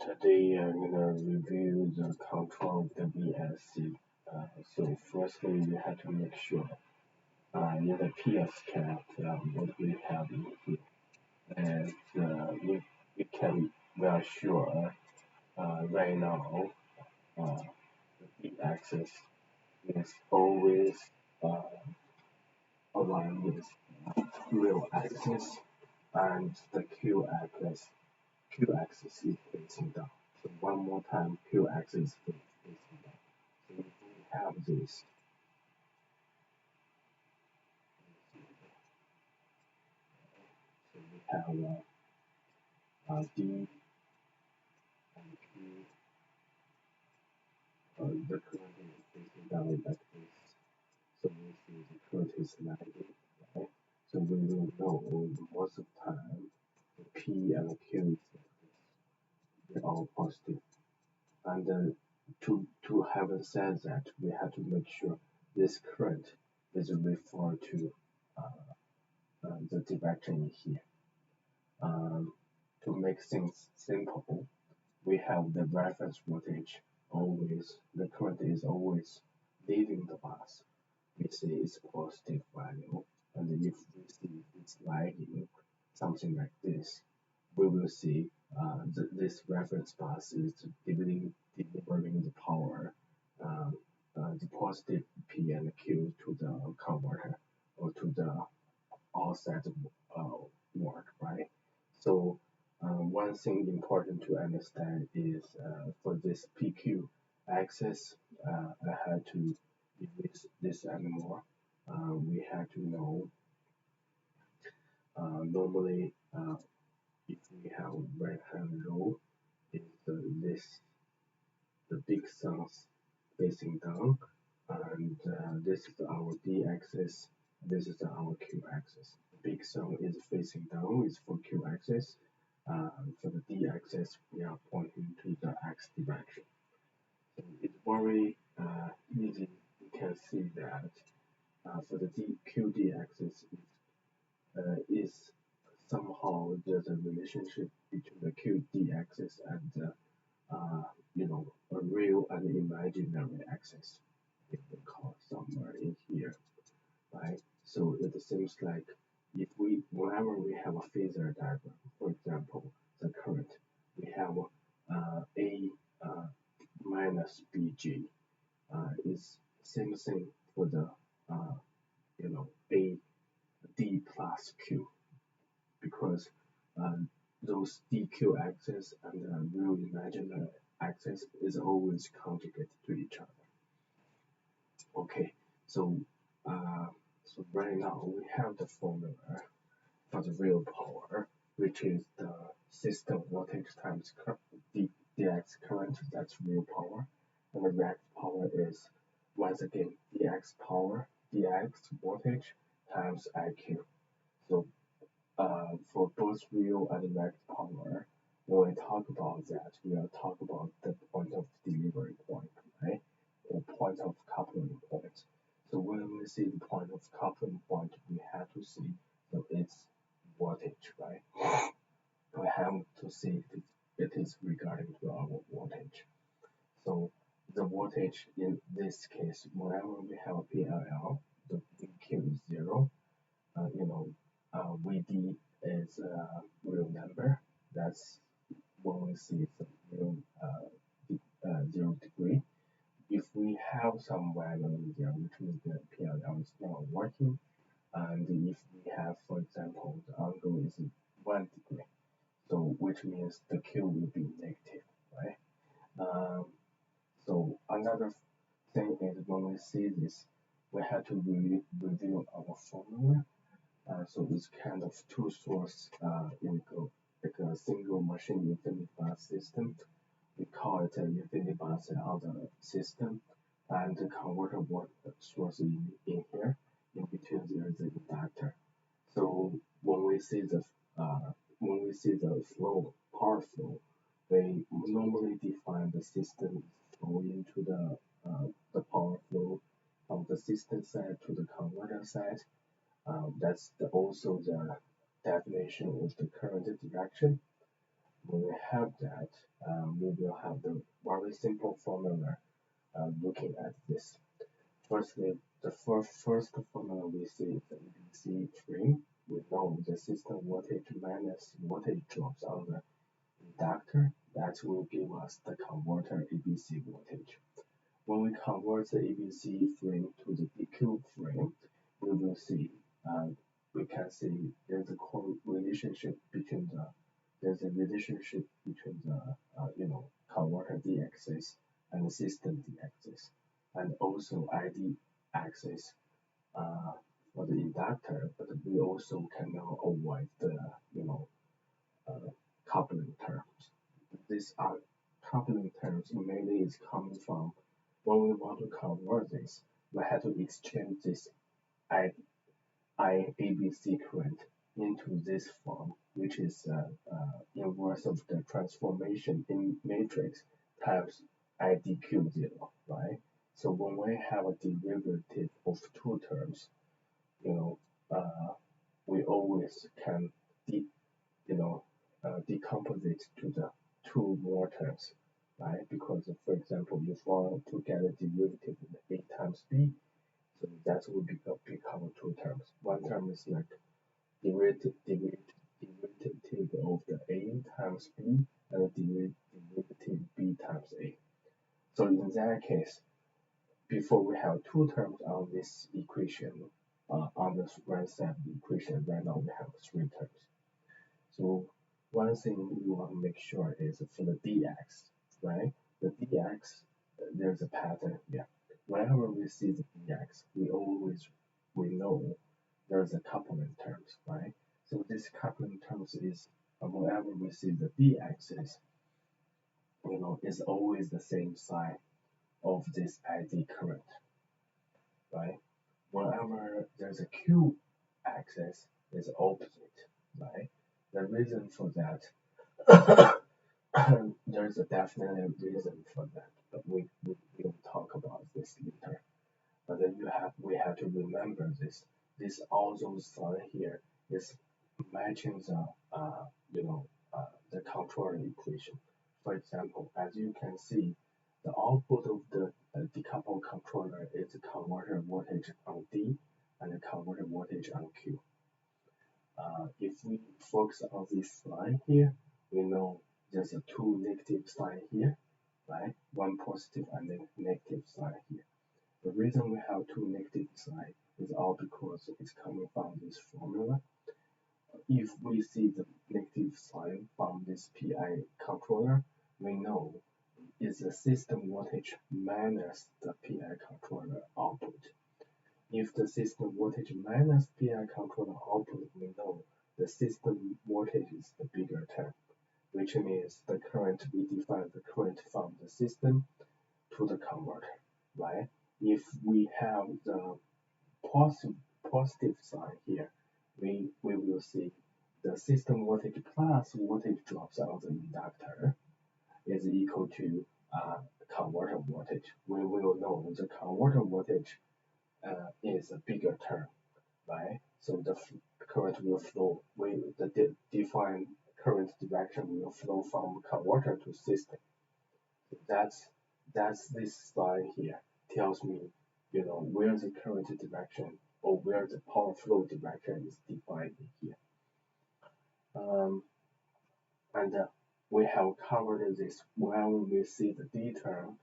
Today I'm gonna review the control of the VSC. So firstly, we have to make sure in the Pscad what we have in here, and we can we are sure right now the V-axis is always uh, aligned with real axis, and the Q-axis is facing down. So one more time, Q-axis is facing down. So if we have this, so we have D and Q, the current is facing down like this. So we see the current is negative, right? So we will know most of the time the P and the Q is like this. They're all positive. And to having said that, we have to make sure this current is referred to the direction here. Um, to make things simple, we have the reference voltage always, the current is always leaving the bus. We see its positive value, and if we see it's lagging, something like this, we will see this reference bus is delivering the power, the positive P and Q to the converter or to the offset work, right? So one thing important to understand is for this PQ axis, I had to erase this anymore. We had to know normally if we have right hand row is this the big cells facing down, and this is our D axis, this is our Q axis. The big cell is facing down, is for Q axis. For the D axis, we are pointing to the X direction. So it's very easy. You can see that for the QD axis is somehow there's a relationship between the QD axis and the a real and imaginary axis, if we call it somewhere in here, right? So it seems like if whenever we have a phasor diagram, for example, the current, we have A minus BG is same thing for the A D plus Q, because uh, those DQ axis and the real imaginary axis is always conjugate to each other. Okay, so uh, so right now we have the formula for the real power, which is the system voltage times dx current, that's real power, and the reactive power is once again dx voltage times IQ. So for both real and reactive power, when we talk about that, we are talking about the point of delivery point, right? Or point of coupling point. So when we see the point of coupling point, we have to see its voltage, right? We have to see it is regarding to our voltage. So the voltage in this case, whenever we have a PLL, the VQ is zero. VD is a real number. That's when we see the real 0 degree. If we have some value in there, which means the PLL is not working, and if we have, for example, the angle is 1 degree, so which means the Q will be negative, right? Um, so another thing is when we see this, we have to review our formula. So it's kind of two source like a single machine infinite bus system. We call it an infinite bus other system, and the converter one source in here. In between there is an inductor. So when we see the power flow, we normally define the system flow into the power flow from the system side to the converter side. That's also the definition of the current direction. When we have that, we will have the very simple formula looking at this. Firstly, the first formula we see is the ABC frame. We know the system voltage minus voltage drops on the inductor. That will give us the converter ABC voltage. When we convert the ABC frame to the dq frame, we will see, uh, we can see there's a relationship between the converter d-axis and the system d-axis, and also ID axis for the inductor. But we also cannot avoid the uh, coupling terms. These are coupling terms mainly is coming from when we want to convert this, we have to exchange this I, IABC current into this form, which is inverse of the transformation in matrix times IDQ0, right? So when we have a derivative of two terms, you know, we always can de- decompose it to the two more terms, right? Because for example, if we want to get a derivative of a times b, so that will become two terms. One term is like derivative of the a times b and the derivative b times a. So in that case, before we have two terms on this equation, on the right side of the equation, right now we have three terms. So one thing we want to make sure is for the dx, right? The dx, there's a pattern here. Whenever we see the dx, we know there's a coupling terms, right? So this coupling terms is whenever we see the d-axis, is always the same side of this ID current, right? Whenever there's a q axis, is opposite, right? The reason for that there's a definite reason for that, but we will talk about this later. But then we have to remember this. This all those sign here is matching the controller equation. For example, as you can see, the output of the decoupled controller is a converter voltage on D and a converter voltage on Q. If we focus on this line here, we know there's a two negative sign here, right? One positive and negative sign here. The reason we have two negative signs is all because it's coming from this formula. If we see the negative sign from this PI controller, we know it's the system voltage minus the PI controller output. If the system voltage minus PI controller output, we know the system voltage is the bigger term, which means the current, we define the current from the system to the converter, right? If we have the positive sign here, we will see the system voltage plus voltage drops on the inductor is equal to converter voltage. We will know the converter voltage is a bigger term, right? So the current will flow, the defined current direction will flow from converter to system. That's this slide here tells me, where the current direction or where the power flow direction is defined here. And we have covered this when we see the D term,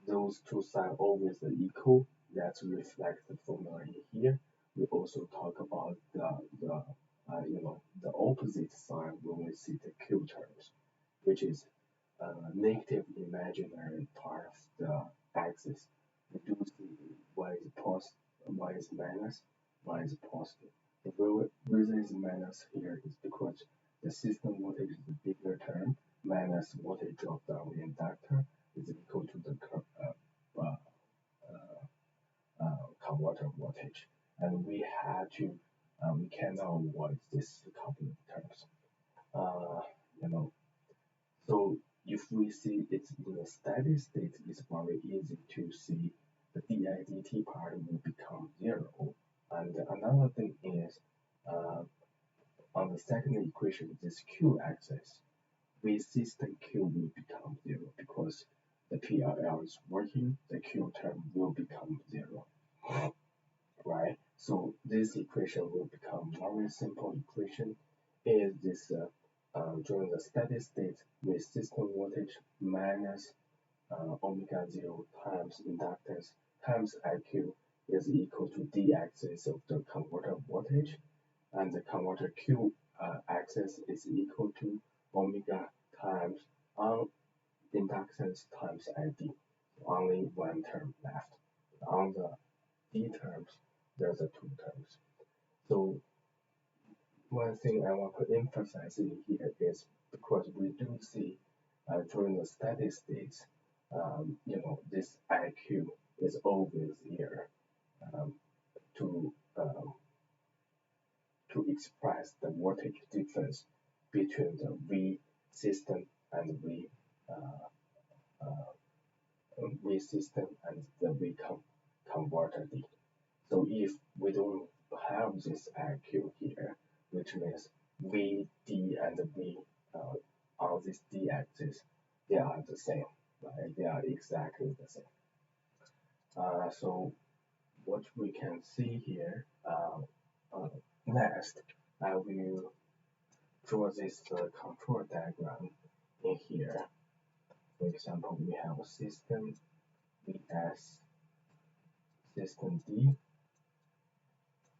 those two sides always equal. That's reflect the formula in here. We also talk about the opposite sign when we see the Q terms, which is negative imaginary part of the axis. We do see y is positive, y is minus, y is positive. The reason is minus here is because the system voltage is the bigger term minus voltage drop down the inductor is equal to the uh, converter voltage, and we cannot avoid this coupling terms. Uh, you know, so if we see it in a steady state, it's very easy to see the didt part will become zero. And another thing is, on the second equation, this q axis, V system Q will become 0 because the PLL is working, the Q term will become 0, right? So this equation will become very simple equation. Is this during the steady state with system voltage minus omega 0 times inductance times IQ is equal to d axis of the converter voltage, and the converter Q axis is equal to omega times inductance times ID. Only one term left. On the D terms, there's a two terms. So one thing I want to emphasize in here is because we do see during the steady states, this IQ is always here um, to to express the voltage difference between the V system and uh, V system and the converter D. So if we don't have this IQ here, which means V, D, and V on this D axis, they are the same, right? They are exactly the same. So what we can see here, next, I will draw this control diagram in here. For example, we have a system VS, system D.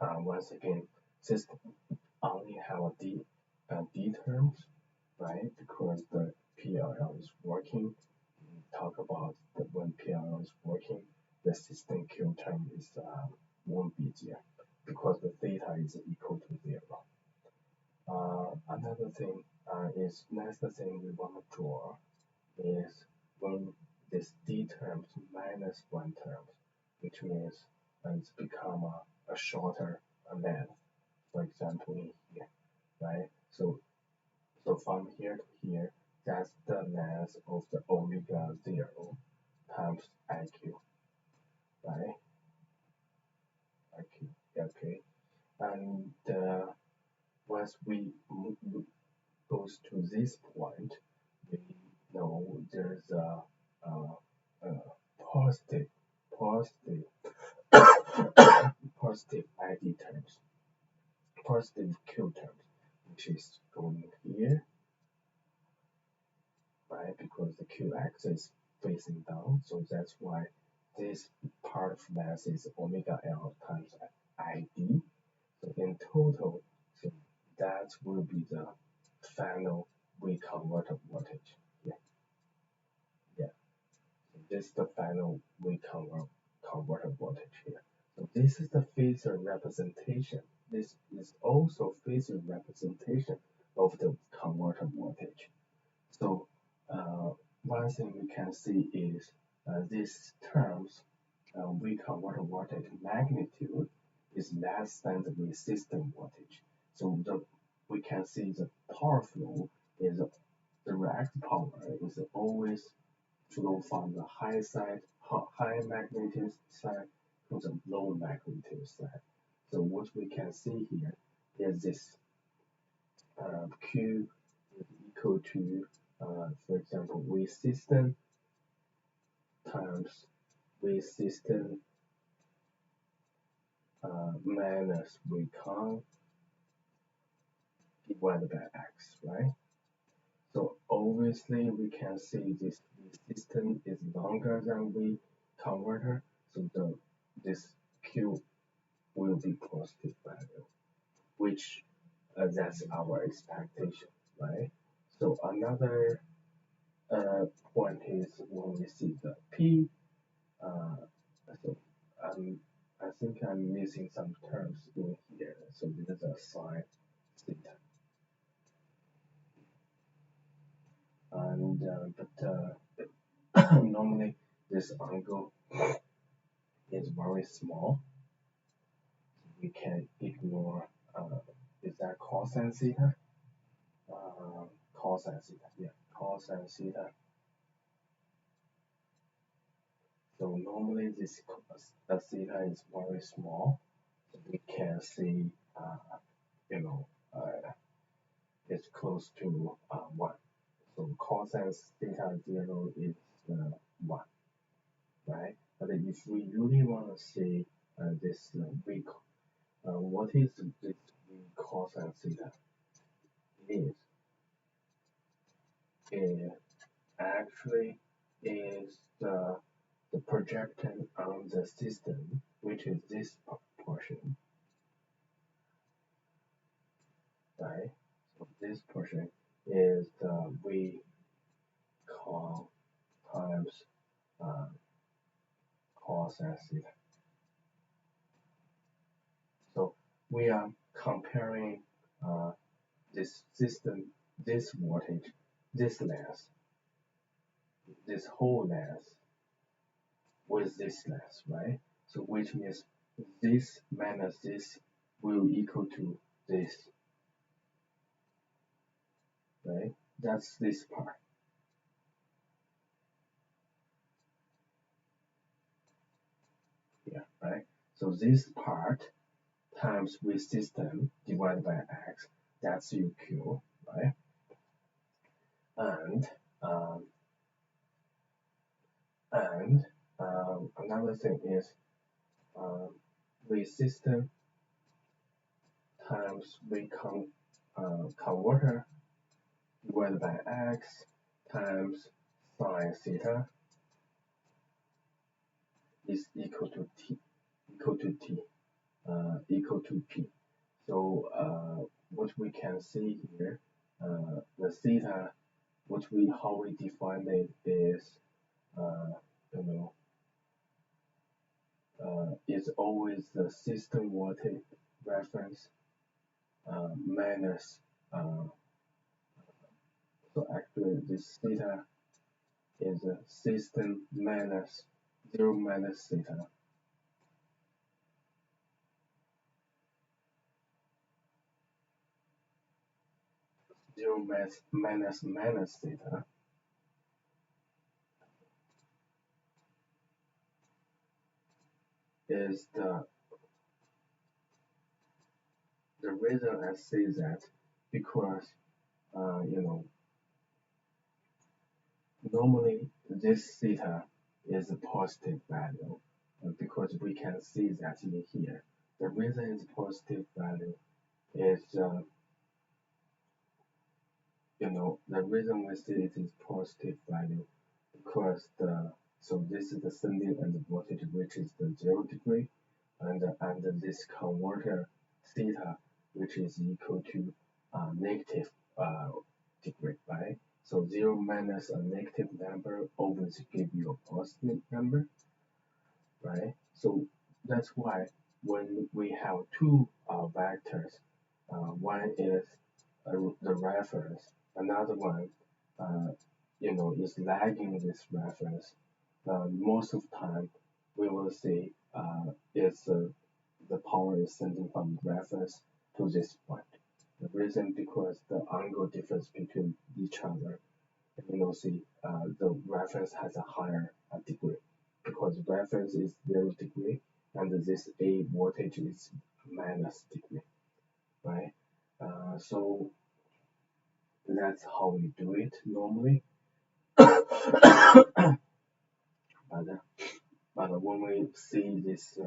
Once again, system only have a D terms, right? Because the PLL is working. We talk about the when PLL is working, the system Q term is won't be there because the theta is equal to 0. Another thing is next thing we want to draw is when this D terms minus one term, which means it's become a shorter length. For example, in here, right? So from here to here, that's the length of the omega 0 times IQ, right? IQ, okay. And once we goes to this point, we know there's a positive, positive, positive ID terms, positive Q terms, which is going here, right? Because the Q axis facing down, so that's why this part of mass is omega L times ID. So in total, so that will be the final V converter voltage. Yeah, yeah. So this is the final V converter voltage here. So this is the phasor representation. This is also phasor representation of the converter voltage. So one thing we can see is these terms, V converter voltage magnitude is less than the resistant voltage. So we can see the power flow is direct power is always flow from the high magnitude side to the low magnitude side. So what we can see here is this Q is equal to, for example, V system times V system minus V con divided by X, right? So obviously we can see this system is longer than V converter, so this Q will be positive value, which that's our expectation, right? So another point is when we see the P, uh, so I think I'm missing some terms in here, so this is a sine theta. And normally this angle is very small. We can ignore, is that cosine theta? Cosine theta, yeah, cosine theta. So normally this theta is very small. So we can see, you know, it's close to 1. cosine theta 0 is 1, right? But if we really want to see this what is this v cosine theta is, it actually is the projection on the system, which is this portion, right? So this portion is the v cos times cosine theta. So we are comparing this system, this voltage, this length, this whole length with this length, right? So which means this minus this will equal to this, right? That's this part. Yeah, right? So this part times V system divided by X, that's UQ, right? And um, and another thing is V system times converter divided by X times sine theta is equal to T, equal to P. So what we can see here, the theta, how we define it is, you know, is always the system voltage reference minus. So actually, this theta is a system minus 0 minus theta. Zero minus theta is the reason I say that because normally this theta is a positive value because we can see that in here. The reason it's positive value is the reason we see it is positive value because so this is the sending end voltage which is the 0 degree and this converter theta which is equal to negative degree, right? So 0 minus a negative number always give you a positive number, right? So that's why when we have two vectors, one is the reference, another one, is lagging this reference. Most of the time, we will see it's the power is sending from reference to this point. The reason because the angle difference between each other, see the reference has a higher degree because reference is 0 degree and this A voltage is minus degree, right? So that's how we do it normally. but, but when we see this,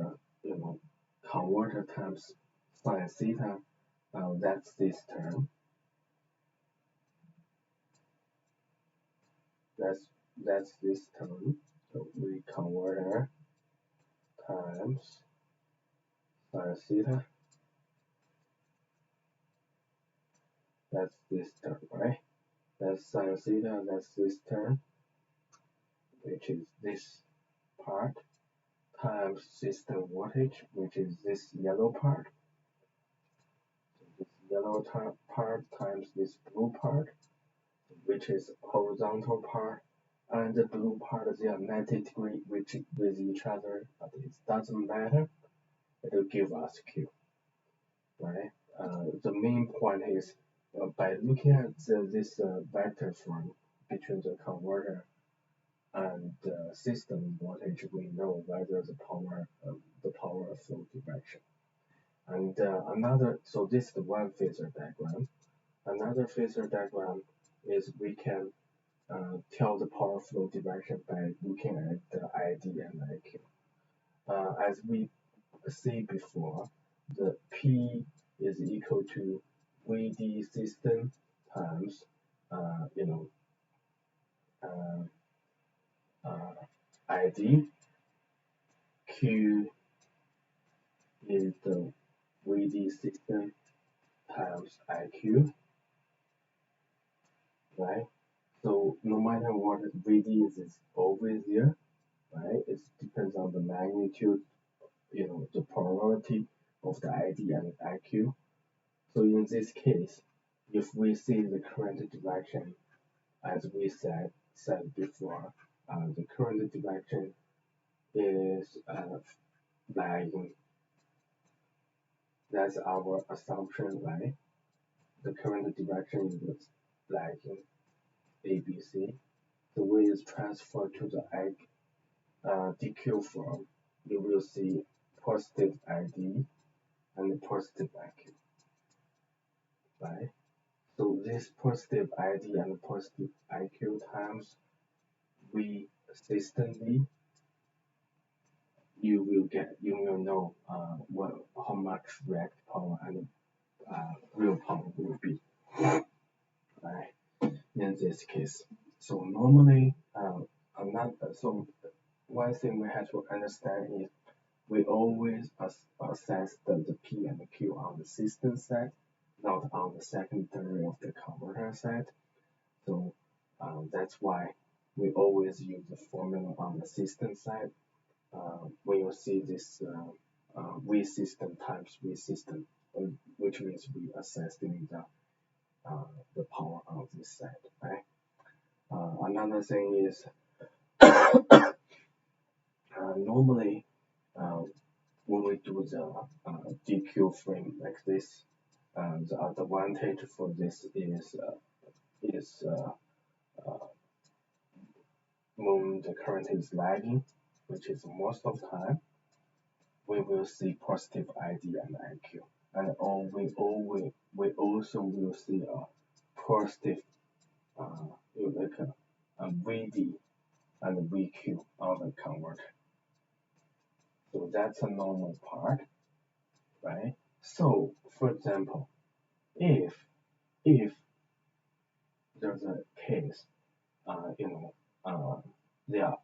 converter times sine theta, that's this term. That's this term. So we converter times sine theta. That's this term, right? That's sine theta. That's this term, which is this part times system voltage, which is this yellow part. So this yellow part times this blue part, which is horizontal part, and the blue part they are 90 degree with each other, but it doesn't matter. It will give us Q, right? The main point is by looking at this vector form between the converter and system voltage, we know whether the power flow direction. And so this is the one phasor diagram. Another phasor diagram is we can tell the power flow direction by looking at the ID and IQ. As we see before, the P is equal to VD system times, uh, you know, uh, ID. Q is the VD system times IQ, right? So no matter what VD is always there, right? It depends on the magnitude, the polarity of the ID and IQ. So in this case, if we see the current direction, as we said before, the current direction is lagging. That's our assumption, right? The current direction is lagging ABC. The way it's transferred to the dq form, you will see positive ID and positive IQ, right? So this positive ID and positive IQ times V systemly, you will know how much react power and real power will be, right? In this case. So normally, so one thing we have to understand is we always assess the P and the Q on the system side, not on the secondary of the converter side. So that's why we always use the formula on the system side. When you see this V system times V system, which means we assessing the power on this side, right? Another thing is normally when we do the DQ frame like this, the advantage for this is when the current is lagging, which is most of the time, we will see positive ID and IQ, and we also will see a positive like a VD and VQ on the converter. So that's a normal part, right? So for example, if there's a case, their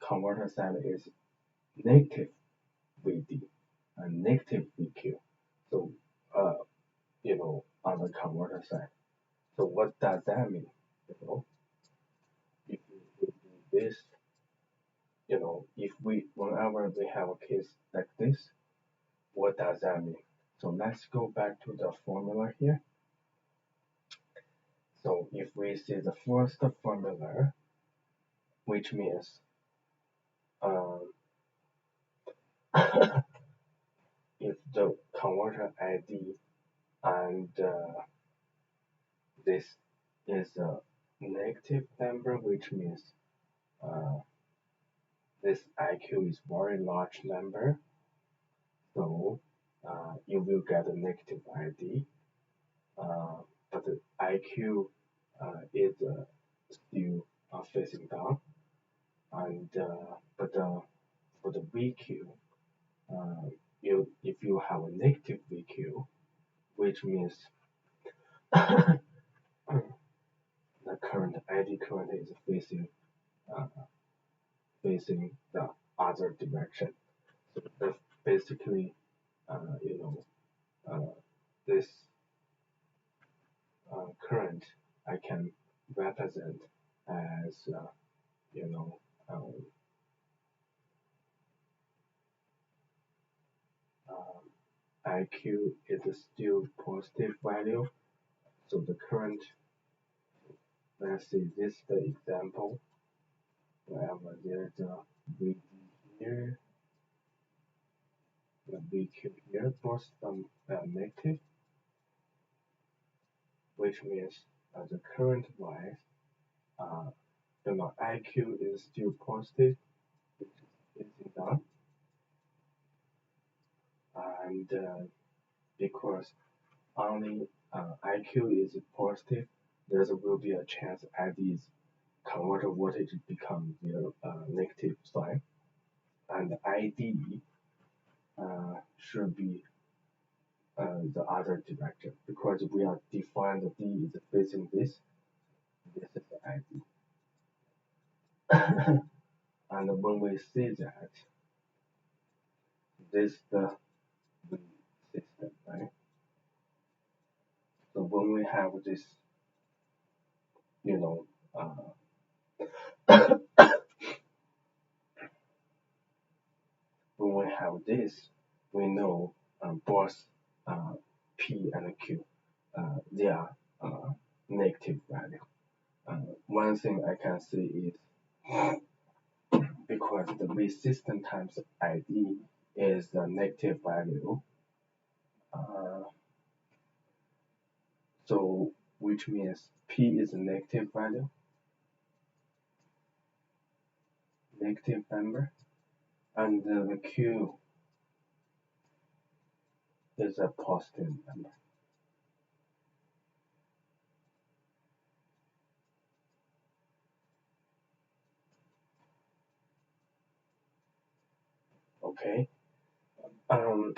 converter side is negative VD and negative VQ. So on the converter side. So what does that mean? If we do this, if we whenever we have a case like this, what does that mean? So let's go back to the formula here. So if we see the first formula, which means if the converter ID and this is a negative number, which means this IQ is very large number, so you will get a negative ID, but the IQ is still facing down, and but for the VQ, if you have a negative VQ, which means the current ID current is uh, facing the other direction. So that's basically, this current I can represent as, you know, um, IQ is still positive value. So the current, let's see, this is the example. Wherever there's a VD here, the VQ here, both negative, which means the current wise, IQ is still positive, which is done, and because only IQ is positive, there will be a chance ID is converter voltage becomes the negative sign, and ID should be the other direction because we are defined the D is facing this. This is the ID. And when we see that, this is the V system, right? So when we have this, you know, when we have this, we know both uh, P and Q, they are negative value. One thing I can say is because the V system times ID is the negative value, uh, so which means P is a negative value, negative number, and the Q is a positive number. Okay, um,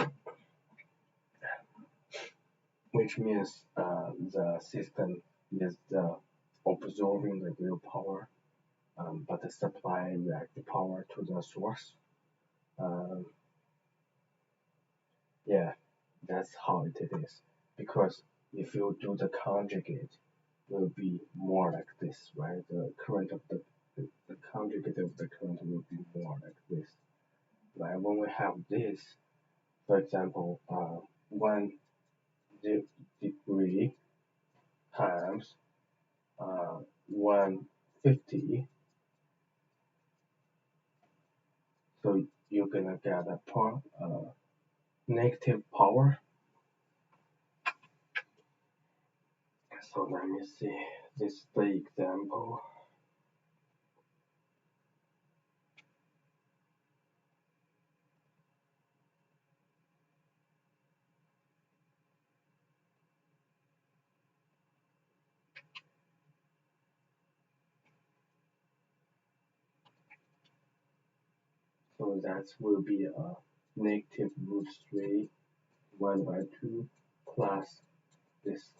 which means the system is absorbing the real power, but supply reactive power to the source. Um, yeah, that's how it is. Because if you do the conjugate, it will be more like this, right? The current of the conjugate of the current will be more like this, right? When we have this, for example, 1 degree times 150, so you're gonna get a negative power. So let me see. This is the example. So that will be a negative root 3 1 by 2 plus this,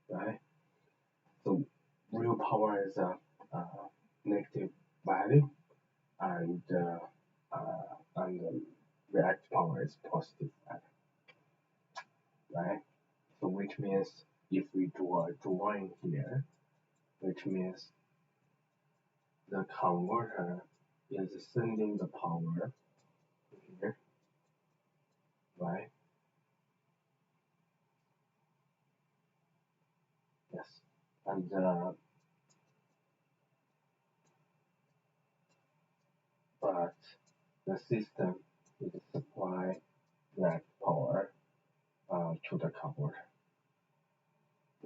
right? So real power is a negative value, and the reactive power is positive value, right? So which means if we draw a drawing here, which means the converter is sending the power here, right? Yes, and but the system is supply that power to the converter.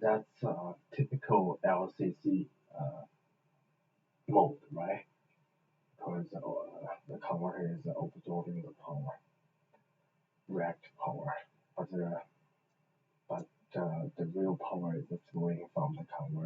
That's a typical LCC uh, mode, right? Because the converter is absorbing the power, reactive power, but the real power is flowing from the converter.